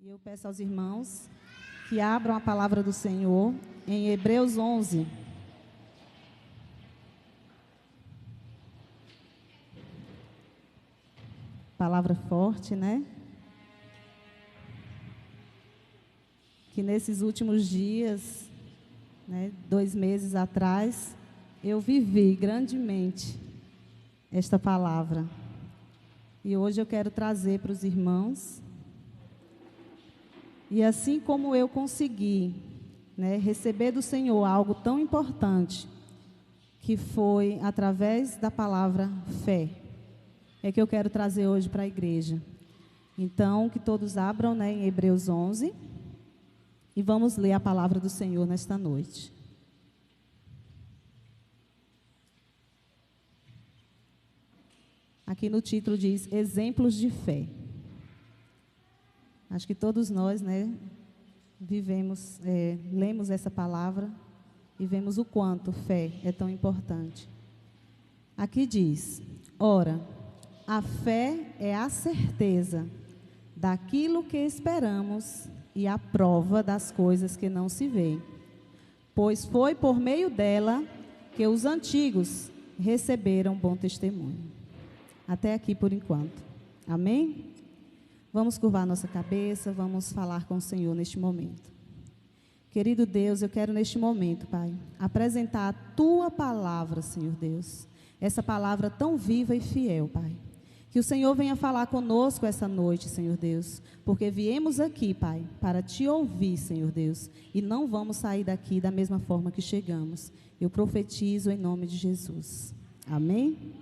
E eu peço aos irmãos que abram a palavra do Senhor em Hebreus 11. Palavra forte, né? Que nesses últimos dias, 2 meses atrás, eu vivi grandemente esta palavra. E hoje eu quero trazer para os irmãos. E assim como eu consegui, receber do Senhor algo tão importante, que foi através da palavra fé, é que eu quero trazer hoje para a igreja. Então, que todos abram, em Hebreus 11, e vamos ler a palavra do Senhor nesta noite. Aqui no título diz, exemplos de fé. Acho que todos nós, lemos essa palavra e vemos o quanto fé é tão importante. Aqui diz, ora, a fé é a certeza daquilo que esperamos e a prova das coisas que não se veem. Pois foi por meio dela que os antigos receberam bom testemunho. Até aqui por enquanto. Amém? Vamos curvar nossa cabeça, vamos falar com o Senhor neste momento. Querido Deus, eu quero neste momento, Pai, apresentar a Tua palavra, Senhor Deus. Essa palavra tão viva e fiel, Pai. Que o Senhor venha falar conosco essa noite, Senhor Deus. Porque viemos aqui, Pai, para Te ouvir, Senhor Deus. E não vamos sair daqui da mesma forma que chegamos. Eu profetizo em nome de Jesus. Amém?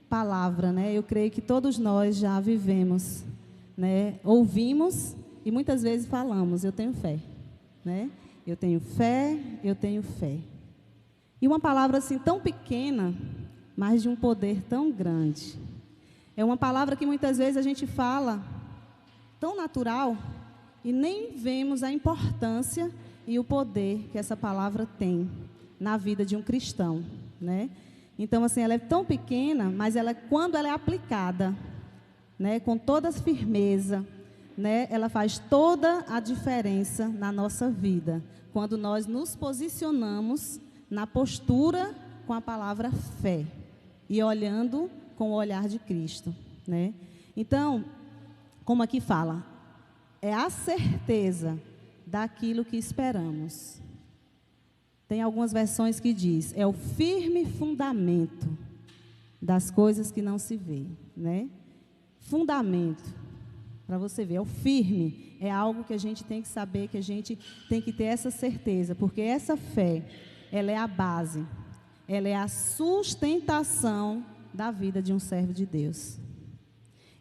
Palavra, eu creio que todos nós já vivemos, ouvimos e muitas vezes falamos, eu tenho fé, eu tenho fé, eu tenho fé. E uma palavra assim tão pequena, mas de um poder tão grande. É uma palavra que muitas vezes a gente fala tão natural e nem vemos a importância e o poder que essa palavra tem na vida de um cristão, Então, assim, ela é tão pequena, mas quando ela é aplicada, com toda a firmeza, ela faz toda a diferença na nossa vida. Quando nós nos posicionamos na postura com a palavra fé e olhando com o olhar de Cristo, Então, como aqui fala, é a certeza daquilo que esperamos. Tem algumas versões que diz, é o firme fundamento das coisas que não se vê, Fundamento, para você ver, é o firme, é algo que a gente tem que saber, que a gente tem que ter essa certeza, porque essa fé, ela é a base, ela é a sustentação da vida de um servo de Deus.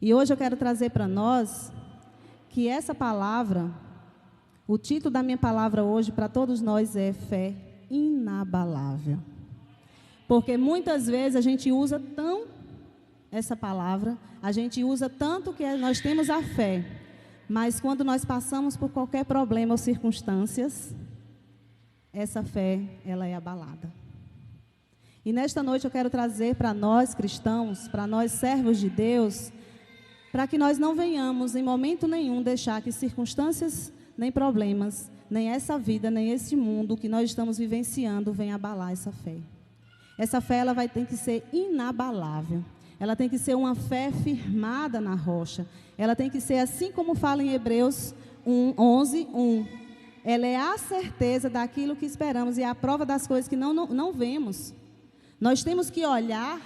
E hoje eu quero trazer para nós que essa palavra, o título da minha palavra hoje para todos nós é fé inabalável. Porque muitas vezes a gente usa tão essa palavra, a gente usa tanto que nós temos a fé, mas quando nós passamos por qualquer problema ou circunstâncias, essa fé, ela é abalada. E nesta noite eu quero trazer para nós cristãos, para nós servos de Deus, para que nós não venhamos em momento nenhum deixar que circunstâncias nem problemas, nem essa vida, nem esse mundo que nós estamos vivenciando venha abalar essa fé. Essa fé, ela vai ter que ser inabalável. Ela tem que ser uma fé firmada na rocha. Ela tem que ser assim como fala em Hebreus 11, 1. Ela é a certeza daquilo que esperamos e é a prova das coisas que não vemos. Nós temos que olhar,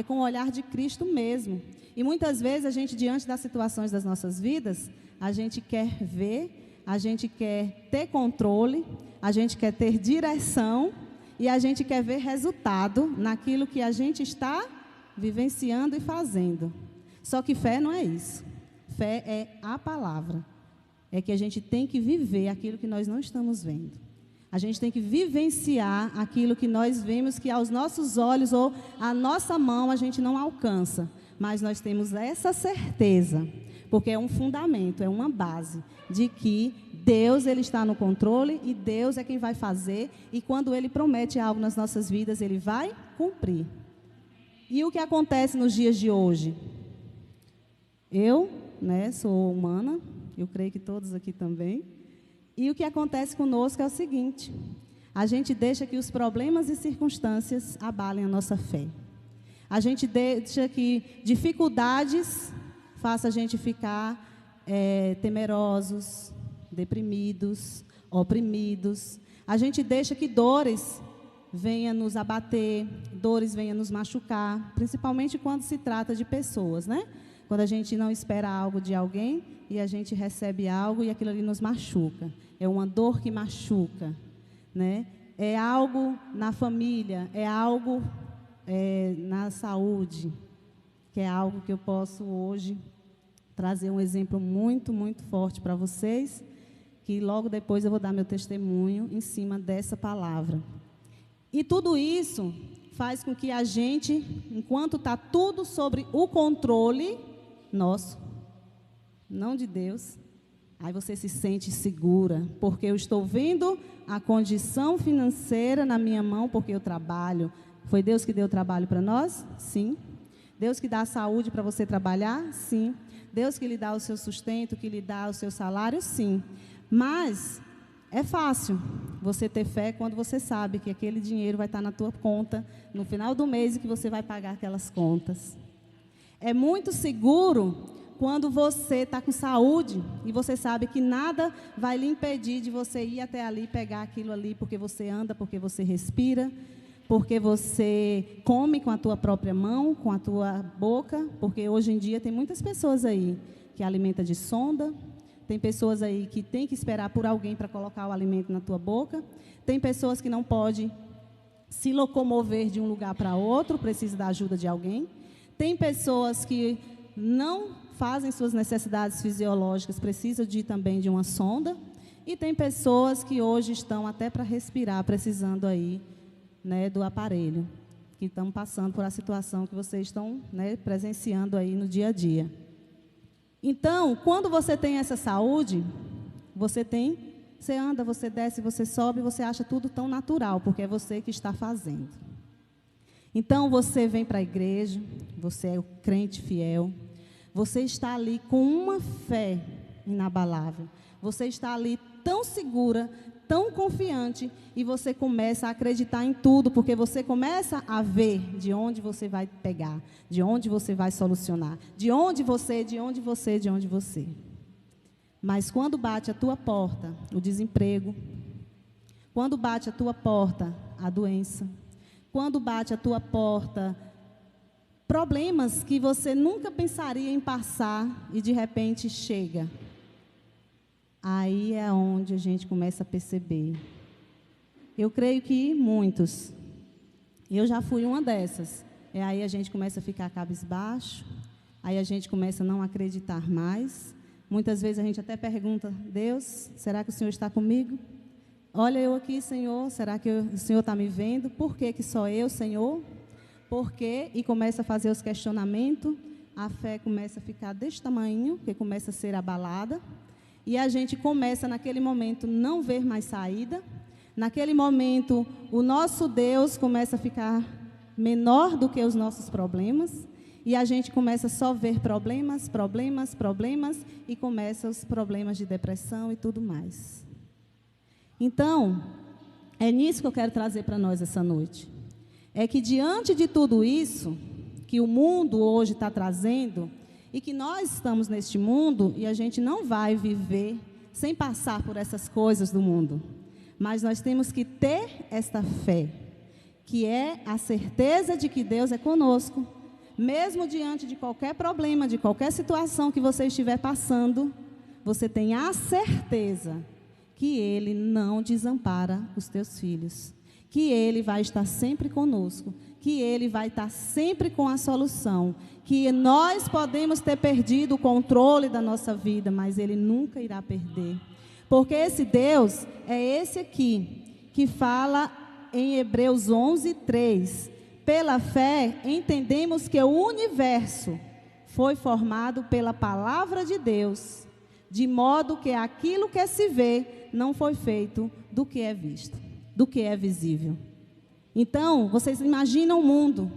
com o olhar de Cristo mesmo. E muitas vezes a gente, diante das situações das nossas vidas, a gente quer ver, a gente quer ter controle, a gente quer ter direção e a gente quer ver resultado naquilo que a gente está vivenciando e fazendo. Só que fé não é isso. Fé é a palavra. É que a gente tem que viver aquilo que nós não estamos vendo. A gente tem que vivenciar aquilo que nós vemos que aos nossos olhos ou a nossa mão a gente não alcança. Mas nós temos essa certeza, porque é um fundamento, é uma base de que Deus, Ele está no controle e Deus é quem vai fazer. E quando Ele promete algo nas nossas vidas, Ele vai cumprir. E o que acontece nos dias de hoje? Eu, sou humana, Eu creio que todos aqui também. E o que acontece conosco é o seguinte: a gente deixa que os problemas e circunstâncias abalem a nossa fé. A gente deixa que dificuldades façam a gente ficar temerosos, deprimidos, oprimidos. A gente deixa que dores venham nos abater, dores venham nos machucar, principalmente quando se trata de pessoas, né? Quando a gente não espera algo de alguém e a gente recebe algo e aquilo ali nos machuca. É uma dor que machuca, né? É algo na família, é algo na saúde, que é algo que eu posso hoje trazer um exemplo muito, muito forte para vocês, que logo depois eu vou dar meu testemunho em cima dessa palavra. E tudo isso faz com que a gente, enquanto está tudo sobre o controle nosso, não de Deus, aí você se sente segura, porque eu estou vendo a condição financeira na minha mão, porque eu trabalho. Foi Deus que deu o trabalho para nós? Sim. Deus que dá a saúde para você trabalhar? Sim. Deus que lhe dá o seu sustento, que lhe dá o seu salário? Sim. Mas é fácil você ter fé quando você sabe que aquele dinheiro vai estar na tua conta no final do mês e que você vai pagar aquelas contas. É muito seguro quando você está com saúde e você sabe que nada vai lhe impedir de você ir até ali e pegar aquilo ali, porque você anda, porque você respira, porque você come com a tua própria mão, com a tua boca, porque hoje em dia tem muitas pessoas aí que alimenta de sonda, tem pessoas aí que tem que esperar por alguém para colocar o alimento na tua boca, tem pessoas que não podem se locomover de um lugar para outro, precisa da ajuda de alguém, tem pessoas que não fazem suas necessidades fisiológicas, precisam também de uma sonda, e tem pessoas que hoje estão até para respirar, precisando aí, né, do aparelho, que estão passando por a situação que vocês estão, né, presenciando aí no dia a dia. Então, quando você tem essa saúde, você anda, você desce, você sobe, você acha tudo tão natural, porque é você que está fazendo. Então, você vem para a igreja, você é o crente fiel, você está ali com uma fé inabalável, você está ali tão segura, tão confiante, e você começa a acreditar em tudo, porque você começa a ver de onde você vai pegar, de onde você vai solucionar, de onde você. Mas quando bate a tua porta o desemprego, quando bate a tua porta a doença, quando bate a tua porta problemas que você nunca pensaria em passar e de repente chega, aí é onde a gente começa a perceber. Eu creio que muitos, eu já fui uma dessas, aí a gente começa a ficar cabisbaixo, aí a gente começa a não acreditar mais. Muitas vezes a gente até pergunta: Deus, será que o Senhor está comigo? Olha eu aqui, Senhor, será que o Senhor está me vendo? Por que só eu, Senhor? Por quê? E começa a fazer os questionamentos, a fé começa a ficar desse tamanho, que começa a ser abalada, e a gente começa naquele momento não ver mais saída, naquele momento o nosso Deus começa a ficar menor do que os nossos problemas, e a gente começa só a ver problemas, e começa os problemas de depressão e tudo mais. Então, é nisso que eu quero trazer para nós essa noite. É que diante de tudo isso que o mundo hoje está trazendo, e que nós estamos neste mundo, e a gente não vai viver sem passar por essas coisas do mundo, mas nós temos que ter esta fé, que é a certeza de que Deus é conosco, mesmo diante de qualquer problema, de qualquer situação que você estiver passando, você tem a certeza que Ele não desampara os teus filhos, que Ele vai estar sempre conosco, que Ele vai estar sempre com a solução, que nós podemos ter perdido o controle da nossa vida, mas Ele nunca irá perder, porque esse Deus é esse aqui, que fala em Hebreus 11:3, pela fé entendemos que o universo foi formado pela palavra de Deus, de modo que aquilo que se vê não foi feito do que é visto, do que é visível. Então, vocês imaginam o mundo,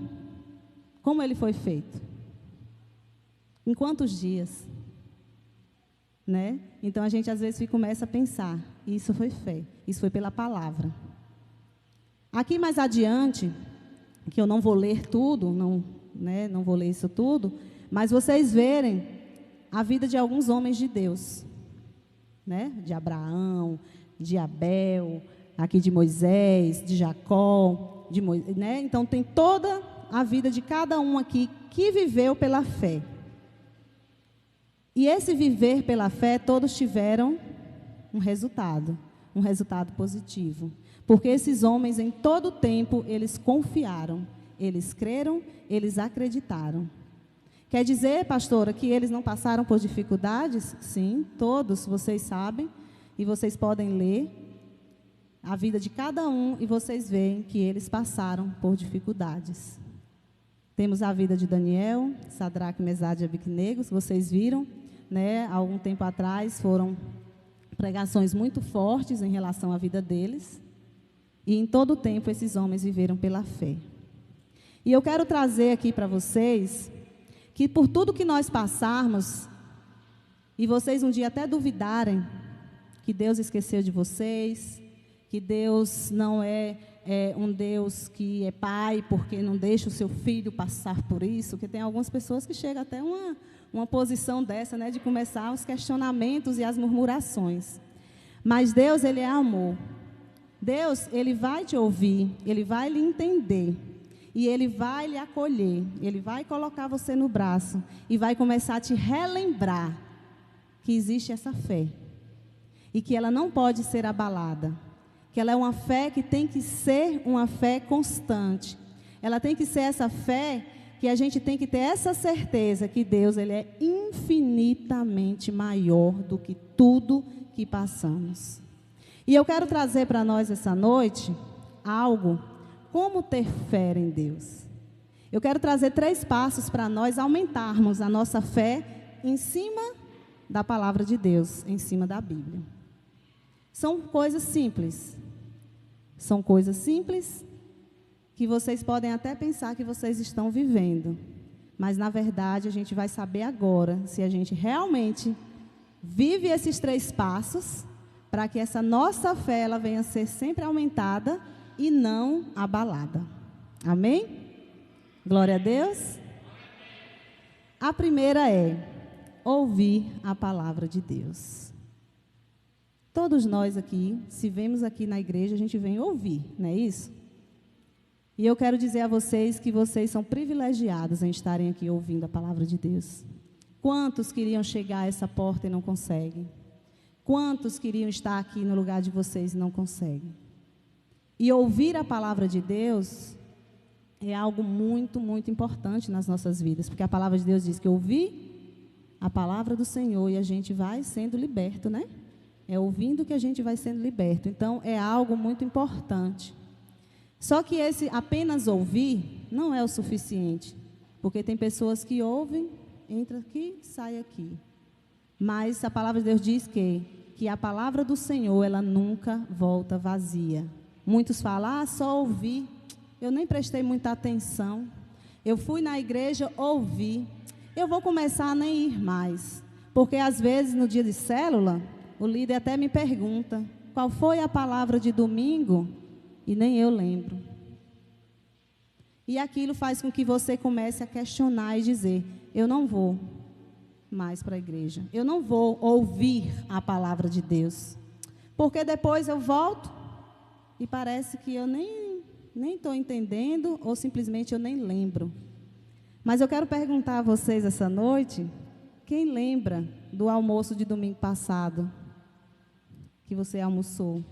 como ele foi feito? Em quantos dias? né? Então, a gente às vezes começa a pensar, isso foi fé, isso foi pela palavra. Aqui mais adiante, que eu não vou ler tudo, não vou ler isso tudo, mas vocês verem a vida de alguns homens de Deus, né? De Abraão, de Abel, aqui de Moisés, de Jacó, né? Então, tem toda a vida de cada um aqui que viveu pela fé. E esse viver pela fé, todos tiveram um resultado positivo. Porque esses homens, em todo o tempo, eles confiaram, eles creram, eles acreditaram. Quer dizer, pastora, que eles não passaram por dificuldades? Sim, todos, vocês sabem, e vocês podem ler a vida de cada um, e vocês veem que eles passaram por dificuldades. Temos a vida de Daniel, Sadraque, Mesaque e Abednego, vocês viram, né? Há algum tempo atrás foram pregações muito fortes em relação à vida deles. E em todo o tempo esses homens viveram pela fé. E eu quero trazer aqui para vocês que por tudo que nós passarmos, e vocês um dia até duvidarem que Deus esqueceu de vocês, que Deus não é um Deus que é pai porque não deixa o seu filho passar por isso, que tem algumas pessoas que chegam até uma posição dessa, né, de começar os questionamentos e as murmurações. Mas Deus, Ele é amor. Deus, Ele vai te ouvir, Ele vai lhe entender, e Ele vai lhe acolher, Ele vai colocar você no braço, e vai começar a te relembrar que existe essa fé, e que ela não pode ser abalada, que ela é uma fé que tem que ser uma fé constante, ela tem que ser essa fé que a gente tem que ter essa certeza que Deus, Ele é infinitamente maior do que tudo que passamos. E eu quero trazer para nós essa noite algo, como ter fé em Deus. Eu quero trazer 3 passos para nós aumentarmos a nossa fé em cima da palavra de Deus, em cima da Bíblia. São coisas simples. São coisas simples que vocês podem até pensar que vocês estão vivendo. Mas, na verdade, a gente vai saber agora se a gente realmente vive esses 3 passos para que essa nossa fé ela venha a ser sempre aumentada e não abalada. Amém? Glória a Deus. A primeira é ouvir a palavra de Deus. Todos nós aqui, se vemos aqui na igreja, a gente vem ouvir, não é isso? E eu quero dizer a vocês que vocês são privilegiados em estarem aqui ouvindo a palavra de Deus. Quantos queriam chegar a essa porta e não conseguem? Quantos queriam estar aqui no lugar de vocês e não conseguem? E ouvir a palavra de Deus é algo muito, muito importante nas nossas vidas, porque a palavra de Deus diz que ouvir a palavra do Senhor e a gente vai sendo liberto, né? É ouvindo que a gente vai sendo liberto. Então, é algo muito importante. Só que esse apenas ouvir não é o suficiente, porque tem pessoas que ouvem, entra aqui, sai aqui. Mas a palavra de Deus diz que a palavra do Senhor, ela nunca volta vazia. Muitos falam, só ouvi, eu nem prestei muita atenção, eu fui na igreja, ouvi, eu vou começar a nem ir mais. Porque às vezes no dia de célula, o líder até me pergunta, qual foi a palavra de domingo? E nem eu lembro. E aquilo faz com que você comece a questionar e dizer, eu não vou mais para a igreja. Eu não vou ouvir a palavra de Deus. Porque depois eu volto e parece que eu nem estou entendendo ou simplesmente eu nem lembro. Mas eu quero perguntar a vocês essa noite, quem lembra do almoço de domingo passado que você almoçou?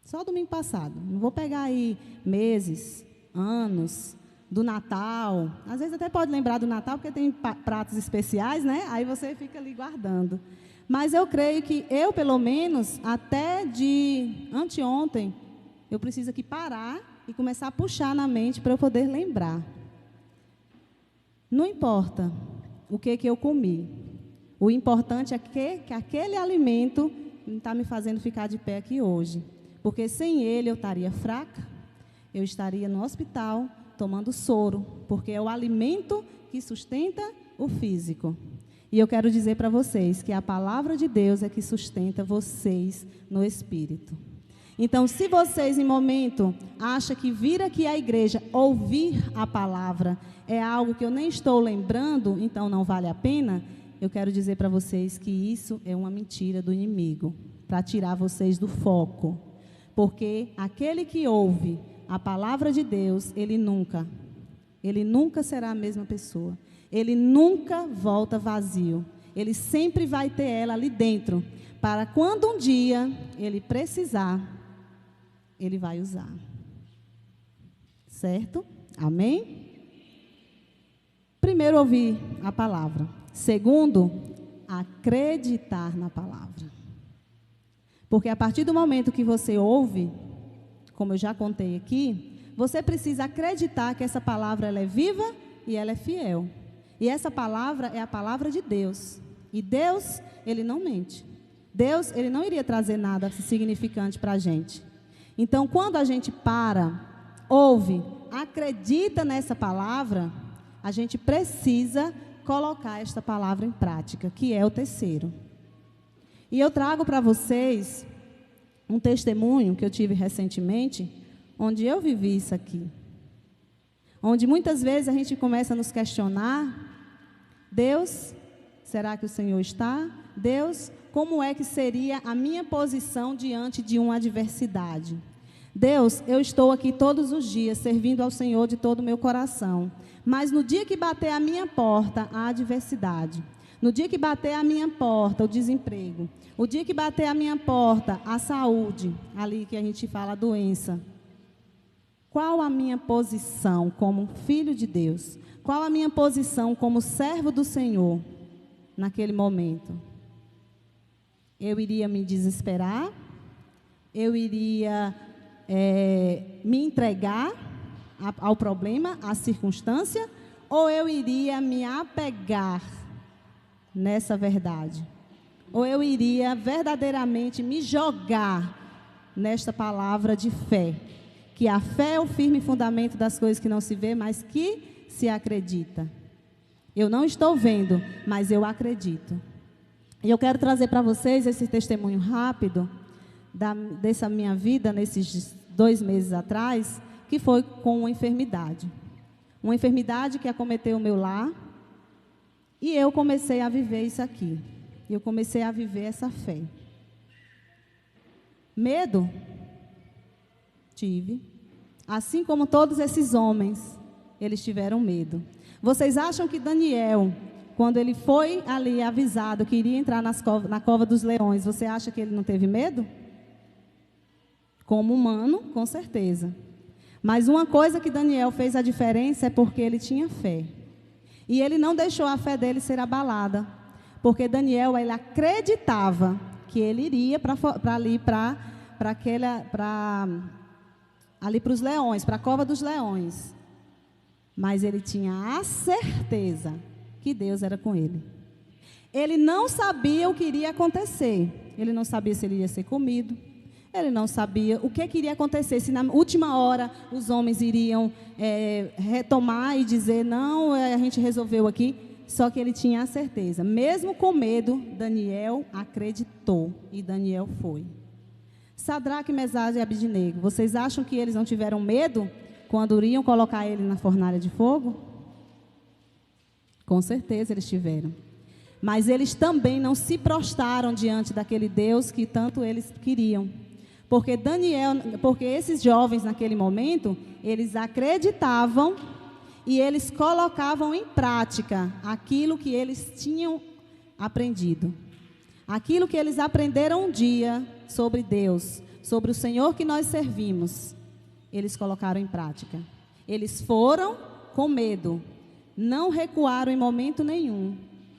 Só domingo passado. Não vou pegar aí meses, anos, do Natal. Às vezes até pode lembrar do Natal, porque tem pratos especiais, né? Aí você fica ali guardando. Mas eu creio que eu, pelo menos, até de anteontem, eu preciso aqui parar e começar a puxar na mente para eu poder lembrar. Não importa o que eu comi. O importante é que aquele alimento está me fazendo ficar de pé aqui hoje. Porque sem ele eu estaria fraca, eu estaria no hospital tomando soro, porque é o alimento que sustenta o físico. E eu quero dizer para vocês que a palavra de Deus é que sustenta vocês no Espírito. Então, se vocês, em momento, acham que vir aqui à igreja, ouvir a palavra, é algo que eu nem estou lembrando, então não vale a pena, eu quero dizer para vocês que isso é uma mentira do inimigo, para tirar vocês do foco. Porque aquele que ouve a palavra de Deus, ele nunca será a mesma pessoa. Ele nunca volta vazio. Ele sempre vai ter ela ali dentro, para quando um dia ele precisar, ele vai usar. Certo? Amém? Primeiro, ouvir a palavra. Segundo, acreditar na palavra. Porque a partir do momento que você ouve, como eu já contei aqui, você precisa acreditar que essa palavra ela é viva e ela é fiel. E essa palavra é a palavra de Deus. E Deus, Ele não mente. Deus, Ele não iria trazer nada significante para a gente. Então, quando a gente para, ouve, acredita nessa palavra, a gente precisa colocar esta palavra em prática, que é o terceiro. E eu trago para vocês um testemunho que eu tive recentemente, onde eu vivi isso aqui. Onde muitas vezes a gente começa a nos questionar: Deus, será que o Senhor está? Deus, como é que seria a minha posição diante de uma adversidade? Deus, eu estou aqui todos os dias servindo ao Senhor de todo o meu coração. Mas no dia que bater a minha porta a adversidade, no dia que bater a minha porta o desemprego, o dia que bater a minha porta a saúde, ali que a gente fala a doença, qual a minha posição como filho de Deus? Qual a minha posição como servo do Senhor naquele momento? Eu iria me desesperar? Eu iria me entregar ao problema, à circunstância? Ou eu iria me apegar nessa verdade? Ou eu iria verdadeiramente me jogar nesta palavra de fé? Que a fé é o firme fundamento das coisas que não se vê, mas que se acredita. Eu não estou vendo, mas eu acredito. E eu quero trazer para vocês esse testemunho rápido dessa minha vida, nesses 2 meses atrás, que foi com uma enfermidade. Uma enfermidade que acometeu o meu lar, e eu comecei a viver isso aqui. Eu comecei a viver essa fé. Medo? Tive. Assim como todos esses homens, eles tiveram medo. Vocês acham que Daniel, quando ele foi ali avisado que iria entrar na cova dos leões, você acha que ele não teve medo? Como humano, com certeza. Mas uma coisa que Daniel fez a diferença é porque ele tinha fé. E ele não deixou a fé dele ser abalada. Porque Daniel, ele acreditava que ele iria para os leões, para a cova dos leões. Mas ele tinha a certeza que Deus era com ele. Ele não sabia o que iria acontecer. Ele não sabia se ele ia ser comido. Ele não sabia o que iria acontecer. Se na última hora os homens iriam retomar e dizer, não, a gente resolveu aqui. Só que ele tinha a certeza. Mesmo com medo, Daniel acreditou. E Daniel foi. Sadraque, Mesaque e Abidnego, vocês acham que eles não tiveram medo quando iriam colocar ele na fornalha de fogo? Com certeza eles tiveram. Mas eles também não se prostraram diante daquele Deus que tanto eles queriam. Porque esses jovens naquele momento, eles acreditavam e eles colocavam em prática aquilo que eles tinham aprendido. Aquilo que eles aprenderam um dia sobre Deus, sobre o Senhor que nós servimos, eles colocaram em prática. Eles foram com medo, não recuaram em momento nenhum.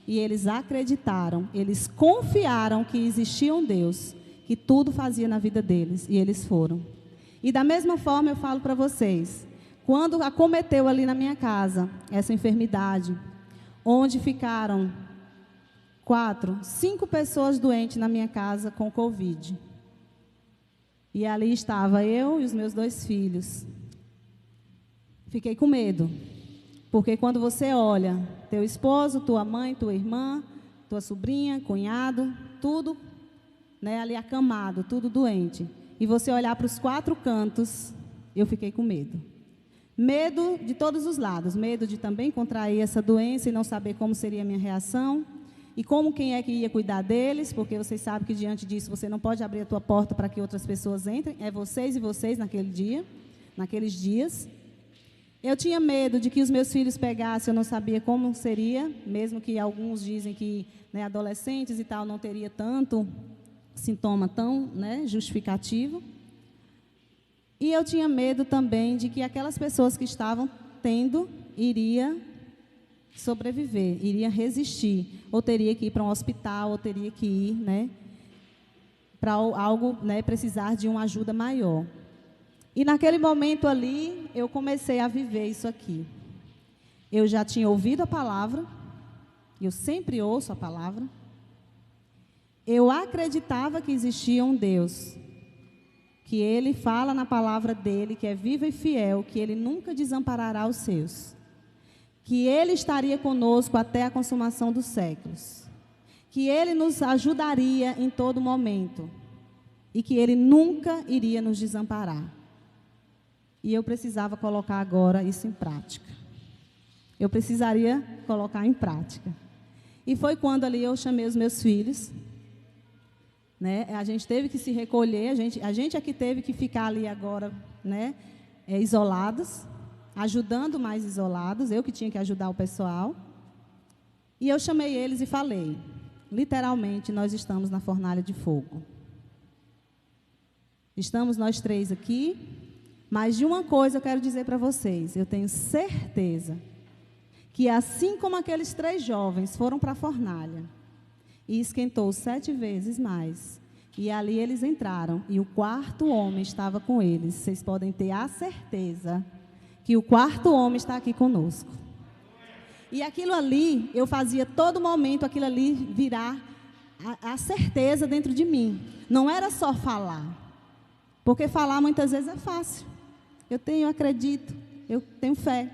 E eles acreditaram, eles confiaram que existia um Deus, que tudo fazia na vida deles, e eles foram. E da mesma forma eu falo para vocês, quando acometeu ali na minha casa essa enfermidade, onde ficaram 4, 5 pessoas doentes na minha casa com Covid. E ali estava eu e os meus 2 filhos. Fiquei com medo. Porque quando você olha teu esposo, tua mãe, tua irmã, tua sobrinha, cunhado, tudo, né, ali acamado, tudo doente. E você olhar para os 4 cantos, eu fiquei com medo. Medo de todos os lados, medo de também contrair essa doença e não saber como seria a minha reação. E como quem é que ia cuidar deles, porque vocês sabem que diante disso você não pode abrir a tua porta para que outras pessoas entrem, é vocês e vocês naquele dia, naqueles dias. Eu tinha medo de que os meus filhos pegassem, eu não sabia como seria, mesmo que alguns dizem que, né, adolescentes e tal não teria tanto sintoma tão, né, justificativo. E eu tinha medo também de que aquelas pessoas que estavam tendo iria sobreviver, iria resistir, ou teria que ir para um hospital, ou teria que ir, né, para algo, né, precisar de uma ajuda maior. E naquele momento ali, eu comecei a viver isso aqui. Eu já tinha ouvido a palavra, eu sempre ouço a palavra. Eu acreditava que existia um Deus, que Ele fala na palavra dEle, que é vivo e fiel, que Ele nunca desamparará os seus, que Ele estaria conosco até a consumação dos séculos, que Ele nos ajudaria em todo momento e que Ele nunca iria nos desamparar. E eu precisava colocar agora isso em prática. Eu precisaria colocar em prática. E foi quando ali eu chamei os meus filhos, né? A gente teve que se recolher, a gente é que teve que ficar ali agora, né, isolados, ajudando mais isolados, eu que tinha que ajudar o pessoal. E eu chamei eles e falei, literalmente, nós estamos na fornalha de fogo. Estamos nós 3 aqui, mas de uma coisa eu quero dizer para vocês, eu tenho certeza que assim como aqueles 3 jovens foram para a fornalha e esquentou 7 vezes mais, e ali eles entraram, e o 4º homem estava com eles, vocês podem ter a certeza que o 4º homem está aqui conosco. E aquilo ali, eu fazia todo momento aquilo ali virar a certeza dentro de mim. Não era só falar, porque falar muitas vezes é fácil. Eu acredito, eu tenho fé,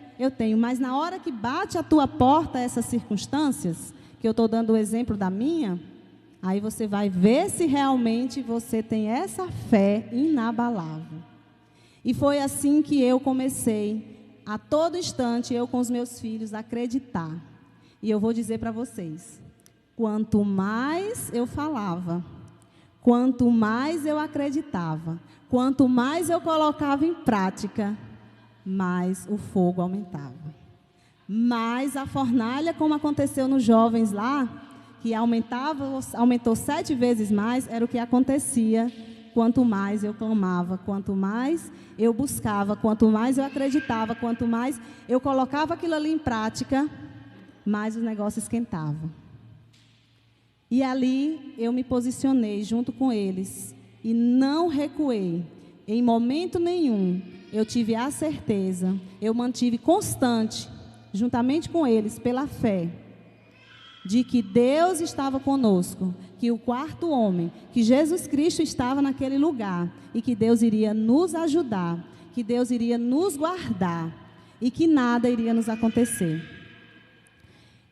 mas na hora que bate a tua porta essas circunstâncias, que eu estou dando o exemplo da minha, aí você vai ver se realmente você tem essa fé inabalável. E foi assim que eu comecei, a todo instante, eu com os meus filhos, a acreditar. E eu vou dizer para vocês, quanto mais eu falava, quanto mais eu acreditava, quanto mais eu colocava em prática, mais o fogo aumentava. Mais a fornalha, como aconteceu nos jovens lá, que aumentou 7 vezes mais, era o que acontecia quanto mais eu clamava, quanto mais eu buscava, quanto mais eu acreditava, quanto mais eu colocava aquilo ali em prática, mais o negócio esquentava. E ali eu me posicionei junto com eles e não recuei. Em momento nenhum eu tive a certeza, eu mantive constante, juntamente com eles, pela fé, de que Deus estava conosco, que o 4º homem, que Jesus Cristo estava naquele lugar e que Deus iria nos ajudar, que Deus iria nos guardar e que nada iria nos acontecer.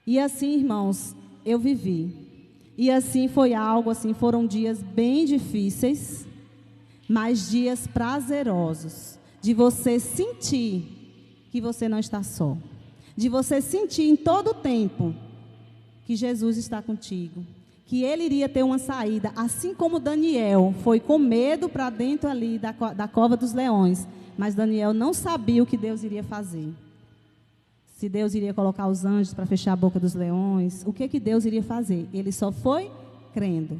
E assim, irmãos, eu vivi. E assim foi algo, assim, foram dias bem difíceis, mas dias prazerosos, de você sentir que você não está só, de você sentir em todo o tempo que Jesus está contigo, que Ele iria ter uma saída, assim como Daniel foi com medo para dentro ali da cova dos leões, mas Daniel não sabia o que Deus iria fazer. Se Deus iria colocar os anjos para fechar a boca dos leões, o que Deus iria fazer? Ele só foi crendo.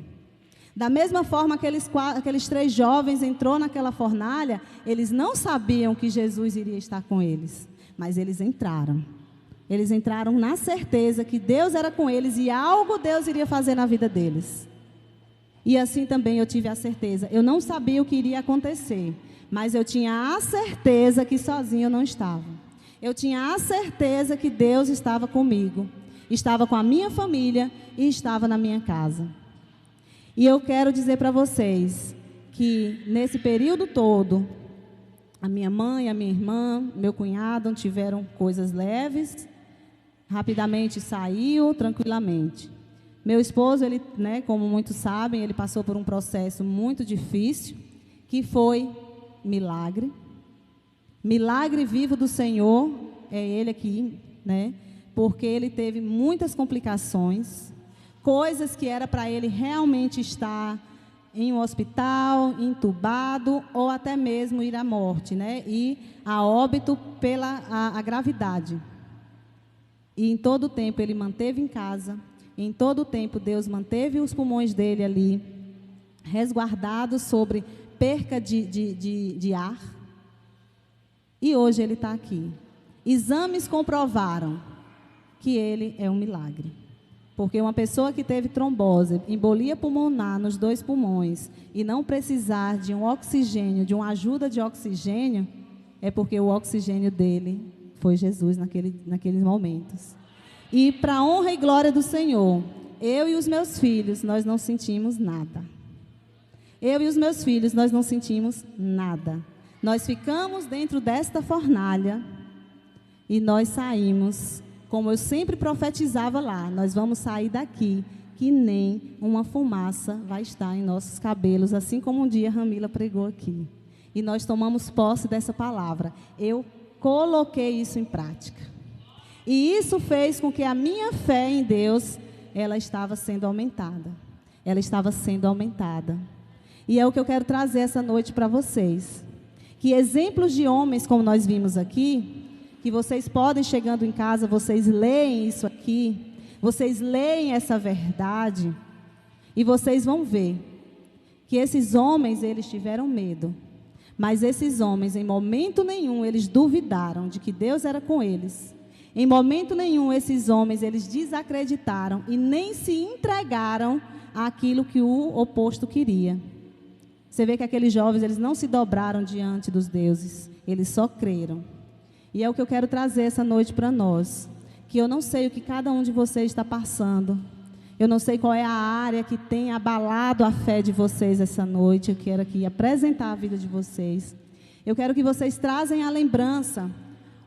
Da mesma forma que aqueles 3 jovens entrou naquela fornalha, eles não sabiam que Jesus iria estar com eles, mas eles entraram. Eles entraram na certeza que Deus era com eles e algo Deus iria fazer na vida deles. E assim também eu tive a certeza. Eu não sabia o que iria acontecer, mas eu tinha a certeza que sozinho eu não estava. Eu tinha a certeza que Deus estava comigo, estava com a minha família e estava na minha casa. E eu quero dizer para vocês que nesse período todo, a minha mãe, a minha irmã, meu cunhado tiveram coisas leves, rapidamente saiu, tranquilamente. Meu esposo, ele, né, como muitos sabem, ele passou por um processo muito difícil, que foi milagre. Milagre vivo do Senhor, é ele aqui, né? Porque ele teve muitas complicações, coisas que era para ele realmente estar em um hospital, entubado, ou até mesmo ir à morte, né? E a óbito pela a gravidade. E em todo o tempo ele manteve em casa, em todo o tempo Deus manteve os pulmões dele ali, resguardados sobre perca de ar. E hoje ele está aqui. Exames comprovaram que ele é um milagre. Porque uma pessoa que teve trombose, embolia pulmonar nos 2 pulmões e não precisar de um oxigênio, de uma ajuda de oxigênio, é porque o oxigênio dele foi Jesus naqueles momentos. E para a honra e glória do Senhor, eu e os meus filhos, nós não sentimos nada. Eu e os meus filhos, nós não sentimos nada. Nós ficamos dentro desta fornalha e nós saímos, como eu sempre profetizava lá, nós vamos sair daqui, que nem uma fumaça vai estar em nossos cabelos, assim como um dia Ramila pregou aqui. E nós tomamos posse dessa palavra. Eu coloquei isso em prática. E isso fez com que a minha fé em Deus, ela estava sendo aumentada. Ela estava sendo aumentada. E é o que eu quero trazer essa noite para vocês. Que exemplos de homens, como nós vimos aqui, que vocês podem, chegando em casa, vocês leem isso aqui, vocês leem essa verdade, e vocês vão ver que esses homens, eles tiveram medo, mas esses homens, em momento nenhum, eles duvidaram de que Deus era com eles. Em momento nenhum, esses homens, eles desacreditaram e nem se entregaram àquilo que o oposto queria. Você vê que aqueles jovens, eles não se dobraram diante dos deuses, eles só creram. E é o que eu quero trazer essa noite para nós, que eu não sei o que cada um de vocês está passando, eu não sei qual é a área que tem abalado a fé de vocês essa noite. Eu quero aqui apresentar a vida de vocês. Eu quero que vocês trazem à lembrança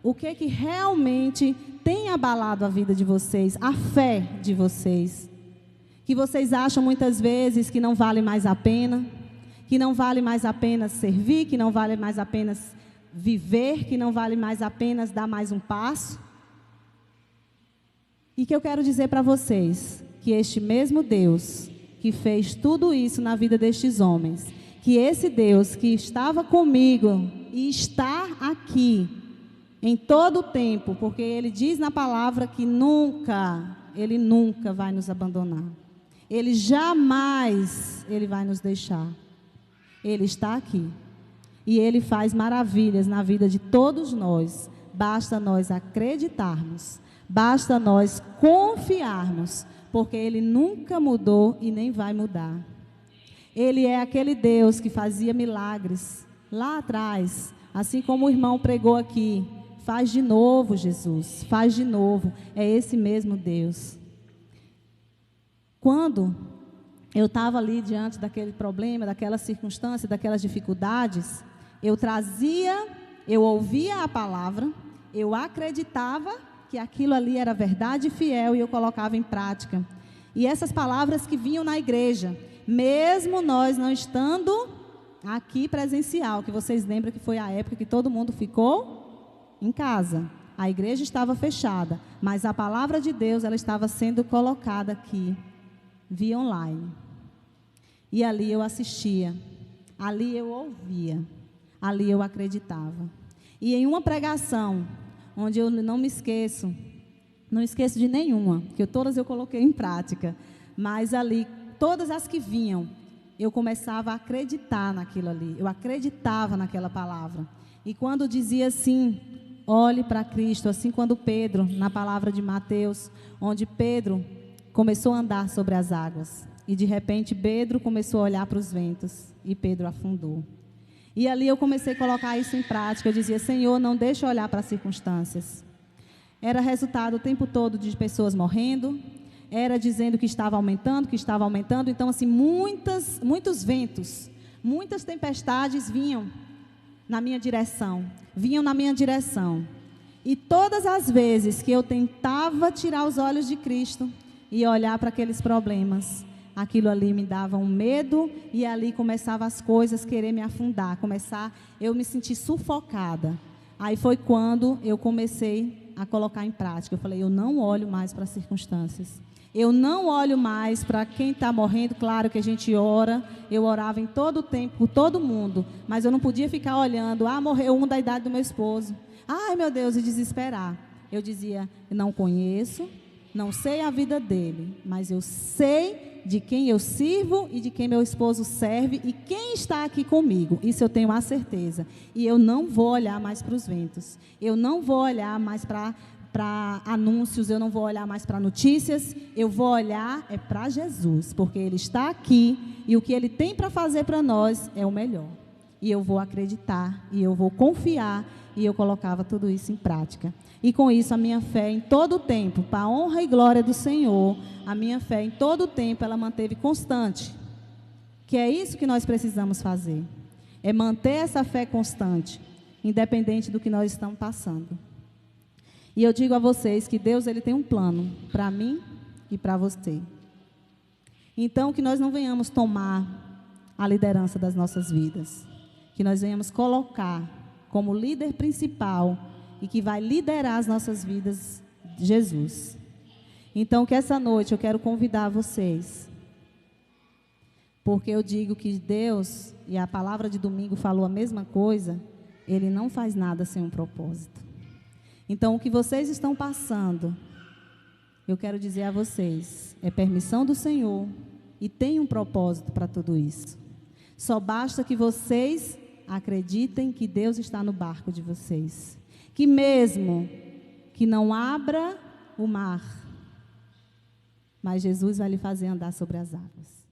o que realmente tem abalado a vida de vocês, a fé de vocês, que vocês acham muitas vezes que não vale mais a pena, que não vale mais a pena servir, que não vale mais a pena viver, que não vale mais apenas dar mais um passo. E que eu quero dizer para vocês, que este mesmo Deus que fez tudo isso na vida destes homens, que esse Deus que estava comigo e está aqui em todo o tempo, porque Ele diz na palavra que Ele nunca vai nos abandonar. Ele jamais, Ele vai nos deixar. Ele está aqui. E Ele faz maravilhas na vida de todos nós. Basta nós acreditarmos. Basta nós confiarmos. Porque Ele nunca mudou e nem vai mudar. Ele é aquele Deus que fazia milagres lá atrás. Assim como o irmão pregou aqui. Faz de novo, Jesus. Faz de novo. É esse mesmo Deus. Quando eu estava ali diante daquele problema, daquela circunstância, daquelas dificuldades, eu ouvia a palavra, eu acreditava que aquilo ali era verdade e fiel e eu colocava em prática. E essas palavras que vinham na igreja, mesmo nós não estando aqui presencial, que vocês lembram que foi a época que todo mundo ficou em casa. A igreja estava fechada, mas a palavra de Deus, ela estava sendo colocada aqui, via online. E ali eu assistia, ali eu ouvia, ali eu acreditava. E em uma pregação, onde eu não esqueço de nenhuma, que todas eu coloquei em prática, mas ali, todas as que vinham, eu começava a acreditar naquilo ali, eu acreditava naquela palavra. E quando dizia assim, olhe para Cristo, assim quando Pedro, na palavra de Mateus, onde Pedro começou a andar sobre as águas, e de repente Pedro começou a olhar para os ventos, e Pedro afundou. E ali eu comecei a colocar isso em prática, eu dizia, Senhor, não deixa eu olhar para as circunstâncias. Era resultado o tempo todo de pessoas morrendo, era dizendo que estava aumentando, então assim, muitos ventos, muitas tempestades vinham na minha direção, e todas as vezes que eu tentava tirar os olhos de Cristo, e olhar para aqueles problemas. Aquilo ali me dava um medo e ali começavam as coisas querer me afundar, eu me senti sufocada. Aí foi quando eu comecei a colocar em prática. Eu falei, eu não olho mais para as circunstâncias. Eu não olho mais para quem está morrendo. Claro que a gente ora, eu orava em todo o tempo por todo mundo, mas eu não podia ficar olhando, morreu um da idade do meu esposo. Ai, meu Deus, e desesperar. Eu dizia, não conheço, não sei a vida dele, mas eu sei de quem eu sirvo e de quem meu esposo serve e quem está aqui comigo. Isso eu tenho a certeza. E eu não vou olhar mais para os ventos. Eu não vou olhar mais para anúncios, eu não vou olhar mais para notícias. Eu vou olhar para Jesus, porque Ele está aqui e o que Ele tem para fazer para nós é o melhor. E eu vou acreditar, e eu vou confiar, e eu colocava tudo isso em prática. E com isso a minha fé em todo o tempo, para a honra e glória do Senhor, a minha fé em todo o tempo ela manteve constante. Que é isso que nós precisamos fazer. É manter essa fé constante, independente do que nós estamos passando. E eu digo a vocês que Deus ele tem um plano para mim e para você. Então que nós não venhamos tomar a liderança das nossas vidas. Que nós venhamos colocar como líder principal e que vai liderar as nossas vidas, Jesus. Então, que essa noite eu quero convidar vocês, porque eu digo que Deus, e a palavra de domingo falou a mesma coisa, Ele não faz nada sem um propósito. Então, o que vocês estão passando, eu quero dizer a vocês, é permissão do Senhor e tem um propósito para tudo isso. Só basta que vocês acreditem que Deus está no barco de vocês. Que mesmo que não abra o mar, mas Jesus vai lhe fazer andar sobre as águas.